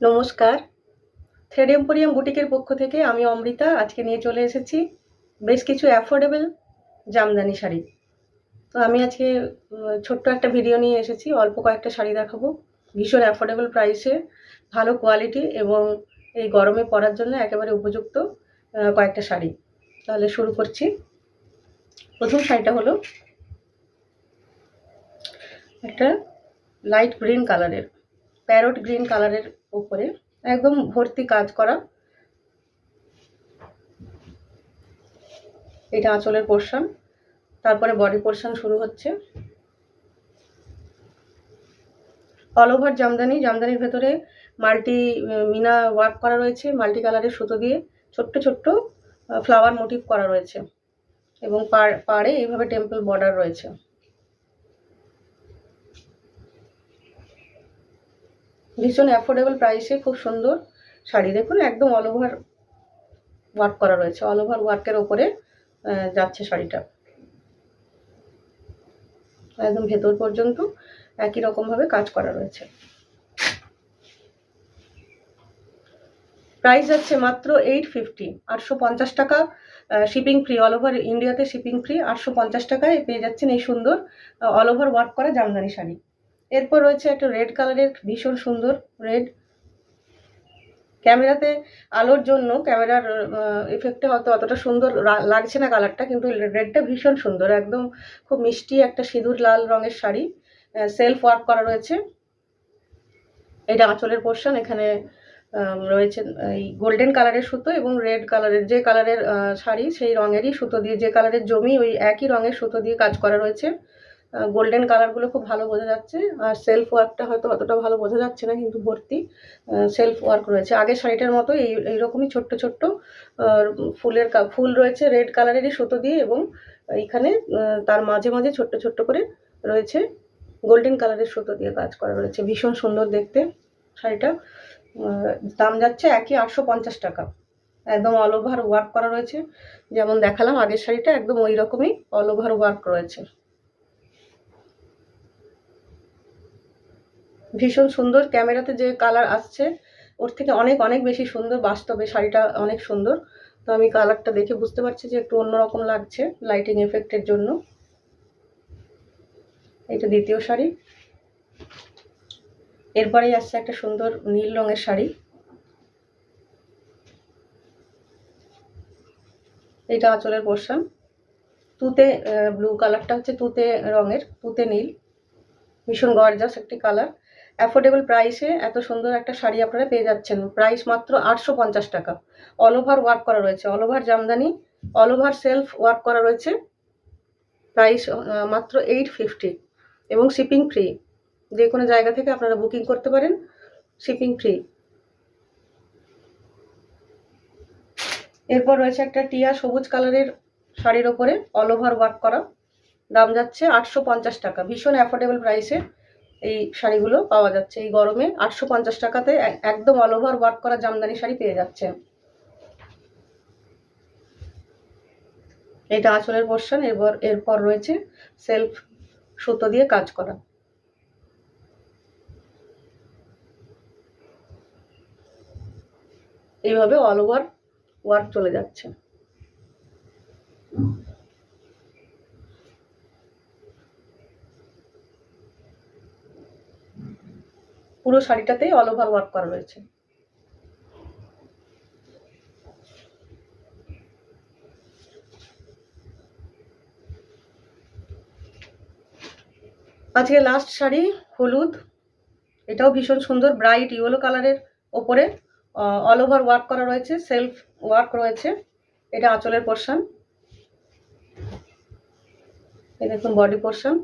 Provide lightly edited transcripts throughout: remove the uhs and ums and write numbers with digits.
নমস্কার। Thread emporium বুটিকের পক্ষ থেকে আমি অমৃতা আজকে নিয়ে চলে এসেছি বেশ কিছু অ্যাফোর্ডেবল জামদানি শাড়ি। তো আমি আজকে ছোট্ট একটা ভিডিও নিয়ে এসেছি। অল্প কয়েকটা শাড়ি দেখাবো। ভীষণ অ্যাফোর্ডেবল প্রাইসে, ভালো কোয়ালিটি এবং এই গরমে পরার জন্য একেবারে উপযুক্ত কয়েকটা শাড়ি। তাহলে শুরু করছি। প্রথম শাড়িটা হলো একটা লাইট গ্রিন কালারের, প্যারট গ্রিন কালারের উপরে একদম ভর্তি কাজ করা। এটা আঁচলের পোর্শন, তারপরে বডি পোর্শন শুরু হচ্ছে। অল ওভার জামদানি, জামদানির ভেতরে মাল্টি মিনা ওয়ার্ক করা রয়েছে, মাল্টি কালারের সুতো দিয়ে ছোট্ট ছোট্ট ফ্লাওয়ার মোটিভ করা রয়েছে এবং পাড়ে এইভাবে টেম্পল বর্ডার রয়েছে। ভীষণ অ্যাফোর্ডেবল প্রাইসে খুব সুন্দর শাড়ি। দেখুন একদম অল ওভার ওয়ার্ক করা রয়েছে, অল ওভার ওয়ার্কের ওপরে যাচ্ছে শাড়িটা একদম ভেতর পর্যন্ত একই রকমভাবে কাজ করা রয়েছে। প্রাইস যাচ্ছে মাত্র 850, 850 টাকা। শিপিং ফ্রি, অল ওভার ইন্ডিয়াতে শিপিং ফ্রি। 850 টাকায় পেয়ে যাচ্ছেন এই সুন্দর অল ওভার ওয়ার্ক করা জামদানি শাড়ি। এরপর রয়েছে একটা রেড কালারের, ভীষণ সুন্দর রেড। ক্যামেরাতে আলোর জন্য ক্যামেরার এফেক্টে হয়তো অতটা সুন্দর লাগছে না কালারটা, কিন্তু রেডটা ভীষণ সুন্দর, একদম খুব মিষ্টি একটা সিঁদুর লাল রঙের শাড়ি। সেলফ ওয়ার্ক করা রয়েছে। এটা আঁচলের পোর্শন। এখানে রয়েছে এই গোল্ডেন কালারের সুতো এবং রেড কালারের, যে কালারের শাড়ি সেই রঙেরই সুতো দিয়ে, যে কালারের জমি ওই একই রঙের সুতো দিয়ে কাজ করা রয়েছে। গোল্ডেন কালারগুলো খুব ভালো বোঝা যাচ্ছে, আর সেলফ ওয়ার্কটা হয়তো অতটা ভালো বোঝা যাচ্ছে না, কিন্তু ভর্তি সেলফ ওয়ার্ক রয়েছে। আগের শাড়িটার মতো এইরকমই ছোট্ট ছোট্ট ফুল রয়েছে রেড কালারেরই সুতো দিয়ে, এবং এইখানে তার মাঝে মাঝে ছোট্ট ছোট্ট করে রয়েছে গোল্ডেন কালারের সুতো দিয়ে কাজ করা রয়েছে। ভীষণ সুন্দর দেখতে শাড়িটা। দাম যাচ্ছে একই 850 টাকা। একদম অল ওভার ওয়ার্ক করা রয়েছে, যেমন দেখালাম আগের শাড়িটা একদম ওই রকমই অল ওভার ওয়ার্ক রয়েছে। ভীষণ সুন্দর। ক্যামেরাতে যে কালার আসছে ওর থেকে অনেক অনেক বেশি সুন্দর, বাস্তবে শাড়িটা অনেক সুন্দর। তো আমি কালারটা দেখে বুঝতে পারছি যে একটু অন্যরকম লাগছে লাইটিং এফেক্টের জন্য। এটা দ্বিতীয় শাড়ি। এরপরেই আসছে একটা সুন্দর নীল রঙের শাড়ি। এটা আঁচলের পোর্শন। তুতে ব্লু কালারটা হচ্ছে তুতে রঙের, তুতে নীল। ভীষণ গর্জাস একটি কালার। অ্যাফোর্ডেবল প্রাইসে এত সুন্দর একটা শাড়ি আপনারা পেয়ে যাচ্ছেন। প্রাইস মাত্র 850 টাকা। অল ওভার ওয়ার্ক করা রয়েছে, all over Jamdani, all over self work করা রয়েছে। প্রাইস মাত্র 850 এবং শিপিং ফ্রি। যে কোনো জায়গা থেকে আপনারা বুকিং করতে পারেন, শিপিং ফ্রি। এরপর রয়েছে একটা টিয়া সবুজ কালারের শাড়ির ওপরে অল ওভার ওয়ার্ক করা। দাম যাচ্ছে 850 টাকা। ভীষণ অ্যাফোর্ডেবল প্রাইসে এই শাড়িগুলো পাওয়া যাচ্ছে এই গরমে। 850 টাকাতে একদম অল ওভার ওয়ার্ক করা জামদানি শাড়ি পেয়ে যাচ্ছেন। এটা আঁচলের পোর্শন। এরপর রয়েছে সেলফ সুতো দিয়ে কাজ করা। এইভাবে অল ওভার ওয়ার্ক চলে যাচ্ছে। পুরো শাড়িটাতেই অল ওভার ওয়ার্ক করা রয়েছে। আজকে লাস্ট শাড়ি হলুদ। এটাও ভীষণ সুন্দর, ব্রাইট ইয়েলো কালারের ওপরে অল ওভার ওয়ার্ক করা রয়েছে, সেলফ ওয়ার্ক রয়েছে। এটা আঁচলের পোর্শন। এই দেখুন বডি পোর্শন।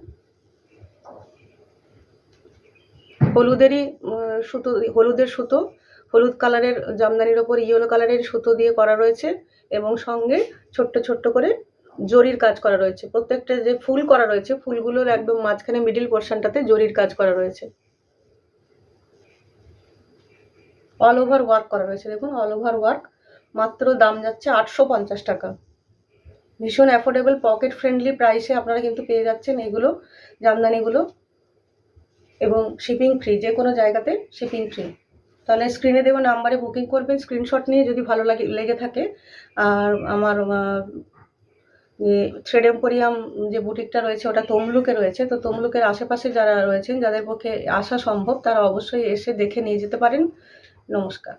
হলুদেরই সুতো, হলুদের সুতো, হলুদ কালারের জামদানির ওপর ইয়েলো কালারের সুতো দিয়ে করা রয়েছে, এবং সঙ্গে ছোট্ট ছোট্ট করে জরির কাজ করা রয়েছে। প্রত্যেকটা যে ফুল করা রয়েছে, ফুলগুলোর একদম মাঝখানে মিডিল পোর্শনটাতে জরির কাজ করা রয়েছে। অল ওভার ওয়ার্ক করা রয়েছে, দেখুন অল ওভার ওয়ার্ক। মাত্র দাম যাচ্ছে 850 টাকা। ভীষণ অ্যাফোর্ডেবল, পকেট ফ্রেন্ডলি প্রাইসে আপনারা কিন্তু পেয়ে যাচ্ছেন এগুলো জামদানিগুলো, এবং শিপিং ফ্রি, যে কোনো জায়গাতে শিপিং ফ্রি। তাহলে স্ক্রিনে দেওয়া নাম্বারে বুকিং করবেন স্ক্রিনশট নিয়ে যদি ভালো লেগে থাকে। আর আমার থ্রেড এম্পোরিয়াম যে বুটিকটা রয়েছে ওটা তমলুকে রয়েছে, তো তমলুকের আশেপাশে যারা রয়েছেন যাদের পক্ষে আসা সম্ভব তারা অবশ্যই এসে দেখে নিয়ে যেতে পারেন। নমস্কার।